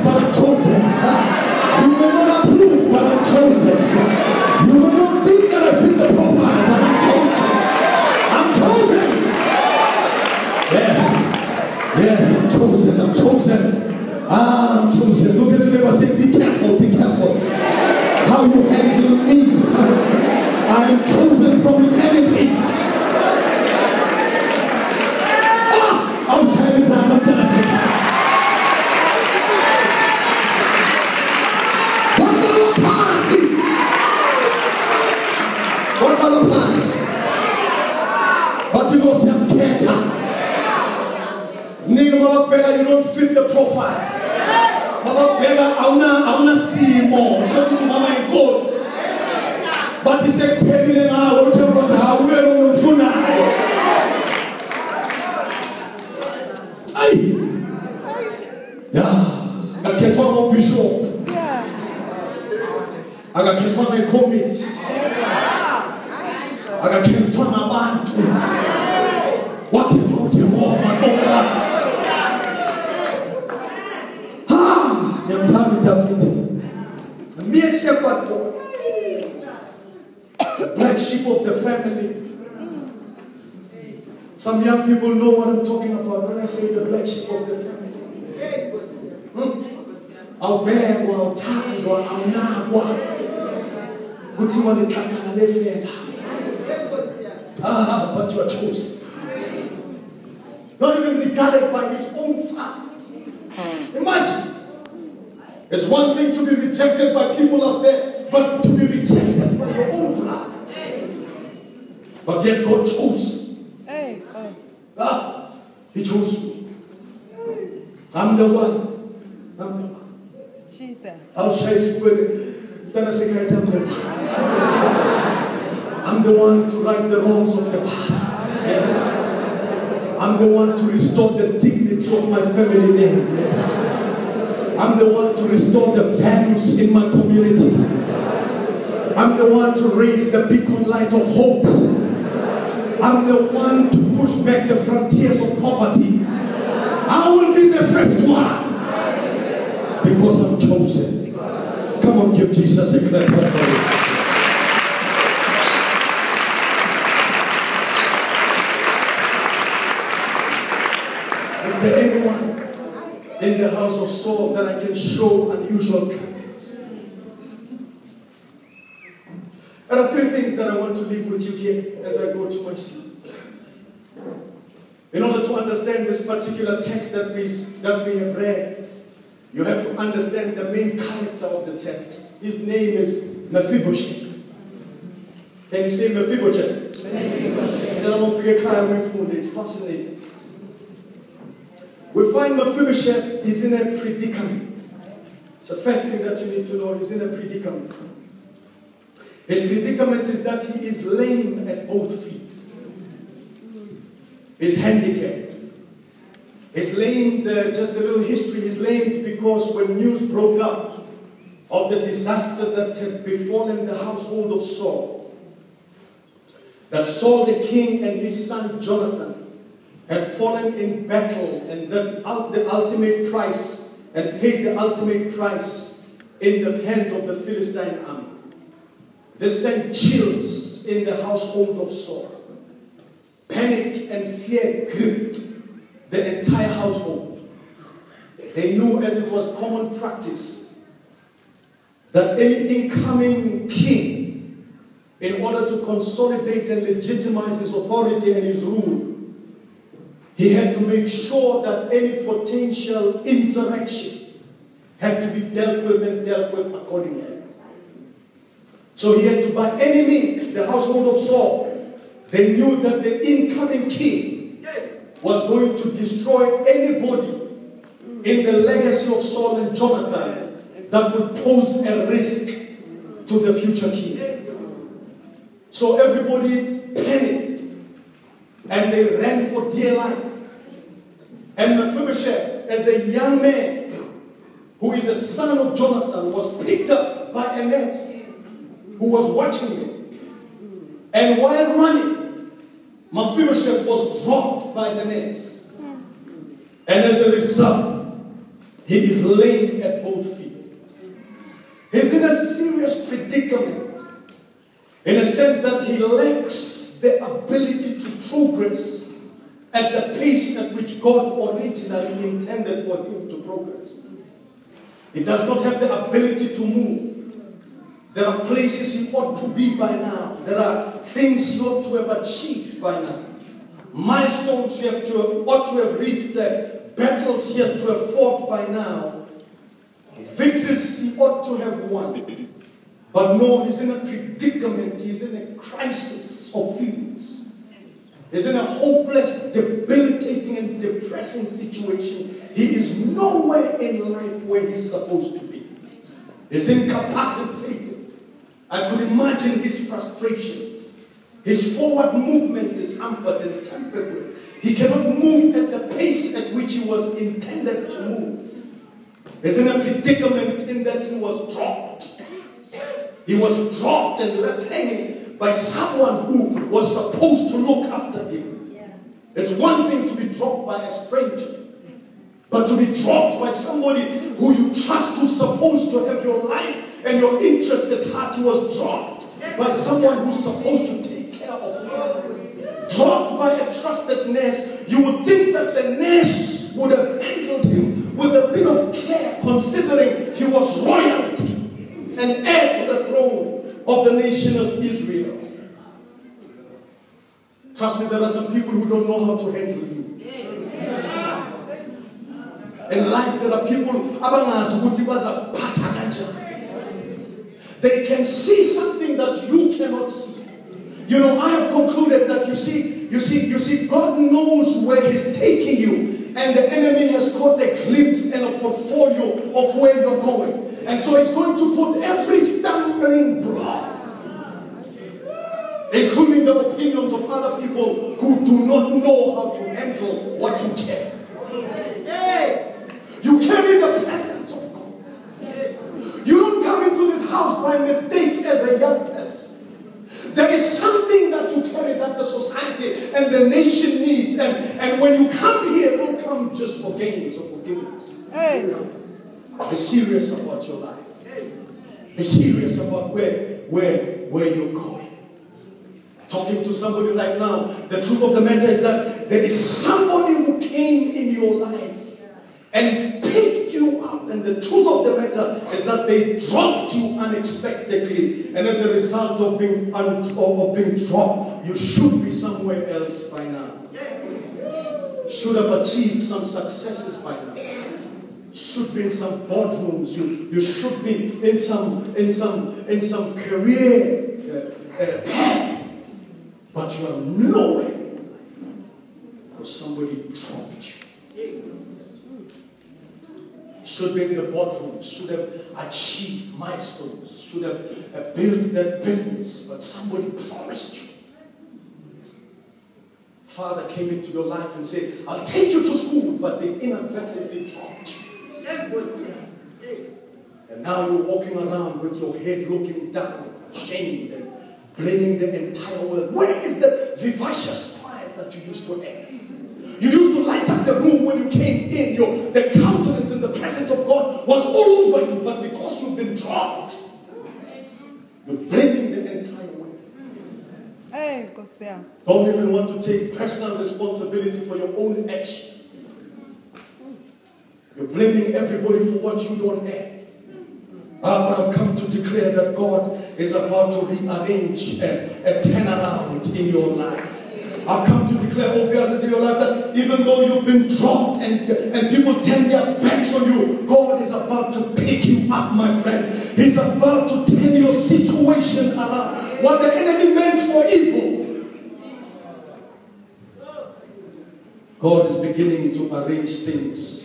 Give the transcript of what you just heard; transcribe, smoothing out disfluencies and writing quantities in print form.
but I'm chosen. You may not approve, but I'm chosen. You may not think that I fit the profile, but I'm chosen. I'm chosen. Yes, I'm chosen. I'm chosen. I'm chosen. Look at your neighbor, say, be careful, be careful. How you handle me. I'm chosen from eternity. I'll share this out. But you know, some can't. You don't fit the profile. I want to see more. So to mama and goes. But he said, Penny, I will tell you how we're on yeah. I can't talk bishop. I can't talk my commit. I can't talk my band. What can you talk Jehovah? I'm telling David, a mere shepherd boy, the black sheep of the family. Some young people know what I'm talking about when I say the black sheep of the family. I'll bear, I'll tie, I'll not. Good one, but you are chosen. Not even regarded by his own father. Imagine. It's one thing to be rejected by people out there, but to be rejected by your own blood. But yet God chose. He chose me. I'm the one. I'm the one. Jesus. I'm the one to right the wrongs of the past. Yes. I'm the one to restore the dignity of my family name. Yes. I'm the one to restore the values in my community. I'm the one to raise the beacon light of hope. I'm the one to push back the frontiers of poverty. I will be the first one because I'm chosen. Come on, give Jesus a clap. Is there anyone in the house of Saul that I can show unusual kindness? There are three things that I want to leave with you here as I go to my seat. In order to understand this particular text that we have read, you have to understand the main character of the text. His name is Mephibosheth. Can you say Mephibosheth? It's fascinating. We find Mephibosheth is in a predicament. It's the first thing that you need to know. He's in a predicament. His predicament is that he is lame at both feet. He's handicapped. He's lamed, just a little history, he's lamed because when news broke out of the disaster that had befallen the household of Saul, that Saul the king and his son Jonathan had fallen in battle, and that the ultimate price, and paid the ultimate price in the hands of the Philistine army. This sent chills in the household of Saul. Panic and fear gripped the entire household. They knew, as it was common practice, that any incoming king, in order to consolidate and legitimize his authority and his rule, he had to make sure that any potential insurrection had to be dealt with and dealt with accordingly. So he had to, by any means, the household of Saul, they knew that the incoming king was going to destroy anybody in the legacy of Saul and Jonathan that would pose a risk to the future king. So everybody panicked and they ran for dear life. And Mephibosheth, as a young man who is a son of Jonathan, was picked up by a nurse who was watching him. And while running, Mephibosheth was dropped by the nurse. And as a result, He is lame at both feet. He's in a serious predicament, in a sense that he lacks the ability to progress at the pace at which God originally intended for him to progress. He does not have the ability to move. There are places he ought to be by now. There are things he ought to have achieved by now. Milestones he ought to have reached, battles he ought to have fought by now. Victories he ought to have won. But no, he's in a predicament. He's in a crisis of feelings. He's in a hopeless, debilitating and depressing situation. He is nowhere in life where he's supposed to be. He's incapacitated. I could imagine his frustrations. His forward movement is hampered and tampered with. He cannot move at the pace at which he was intended to move. He's in a predicament in that he was dropped. He was dropped and left hanging by someone who was supposed to look after him. It's one thing to be dropped by a stranger, but to be dropped by somebody who you trust, who's supposed to have your life and your interest at heart. He was dropped by someone who's supposed to take care of you. Dropped by a trusted nurse. You would think that the nurse would have handled him with a bit of care, considering he was royalty and heir to the throne of the nation of Israel. Trust me, there are some people who don't know how to handle you. In life, there are people, they can see something that you cannot see. You know, I have concluded that you see, God knows where He's taking you, and the enemy has caught a glimpse and a portfolio of where you're going. And so he's going to put every stumbling block, including the opinions of other people who do not know how to handle what you carry. You carry the presence of God. You don't come into this house by mistake as a young person. There is something that you carry that the society and the nation needs. And when you come here, don't come just for games or for gimmicks. Be serious about your life. Be serious about where you're going. Talking to somebody right now, the truth of the matter is that there is somebody who came in your life and picked you up, and the truth of the matter is that they dropped you unexpectedly, and as a result of being dropped, you should be somewhere else by now. Should have achieved some successes by now. Should be in some boardrooms. You should be in some career path, but you are nowhere because somebody dropped you. Should be in the boardroom, should have achieved milestones, should have built that business, but somebody promised you. Father came into your life and said, I'll take you to school, but they inadvertently dropped you. And now you're walking around with your head looking down, ashamed, and blaming the entire world. Where is the vivacious smile that you used to have? You used to light up the room when you came in. The countenance and the presence of God was all over you, but because you've been dropped, you're blaming the entire world. Don't even want to take personal responsibility for your own actions. You're blaming everybody for what you don't have. But I've come to declare that God is about to rearrange a turnaround in your life. I've come to declare over your life that even though you've been dropped and people turn their backs on you, God is about to pick you up, my friend. He's about to turn your situation around. What the enemy meant for evil, God is beginning to arrange things